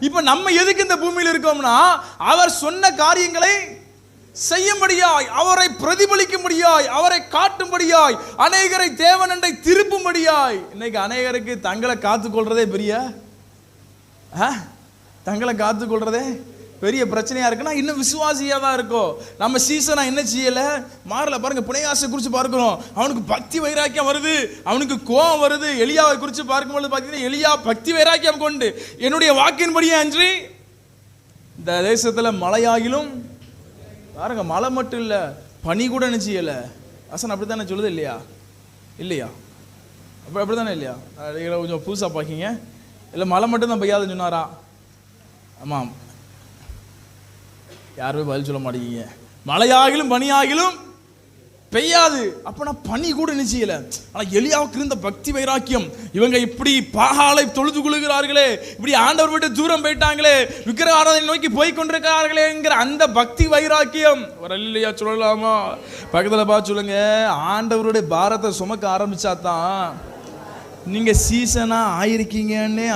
இப்ப நம்ம எதுக்கு இந்த பூமியில் இருக்கோம்னா, அவர் சொன்ன காரியங்களை செய்யும்படியாய், அவரை பிரதிபலிக்கும்படியாய், அவரை காட்டும்படியாய், அநேகரை தேவனண்டை திருப்பும்படியாய். இன்னைக்கு அநேகருக்கு தங்களை காத்துக்கொள்றதே பெரிய தங்களை காத்துக்கொள்றதே பெரிய பிரச்சனையா இருக்குன்னா இன்னும் விசுவாசியா தான் இருக்கும். நம்ம சீசனா என்ன செய்யல, மாறல. பாருங்க, புனையாசை குறித்து பார்க்கிறோம், அவனுக்கு பக்தி வைராக்கியம் வருது, அவனுக்கு கோபம் வருது. எலியாவை குறித்து பார்க்கும்போது பார்த்தீங்கன்னா, எலியா பக்தி வைராக்கியம் கொண்டு என்னுடைய வாக்கின்படியே அன்றி இந்த தேசத்துல மழையாகிலும், பாருங்க, மழை மட்டும் இல்ல, பனி கூட என்ன செய்யல. அசன் அப்படித்தானே சொல்லுது இல்லையா? இல்லையா? அப்படித்தானே இல்லையா? கொஞ்சம் புதுசா பாக்கிங்க. இல்லை மழை மட்டும் தான் பெய்யாதுன்னு சொன்னாரா? ஆமாம், யாருமே பதில் சொல்ல மாட்டேங்க. மழையாகிலும் பனியாகிலும் பெய்யாது. அப்பனா பனி கூட நிச்சயல. ஆனா எலியாவுக்கு இருந்த பக்தி வைராக்கியம், இவங்க இப்படி பாகாலை தொழுது கொள்கிறார்களே, இப்படி ஆண்டவர் விட்டு தூரம் போயிட்டாங்களே, விக்கிரக ஆராதனை நோக்கி போய் கொண்டிருக்கிறார்களேங்கிற அந்த பக்தி வைராக்கியம் ஒரு இல்லையா சொல்லலாமா? பக்கத்துல பார்த்து சொல்லுங்க, ஆண்டவருடைய பாரத்தை சுமக்க ஆரம்பிச்சாதான் நீங்க சீசனா ஆயிருக்கீங்கன்னு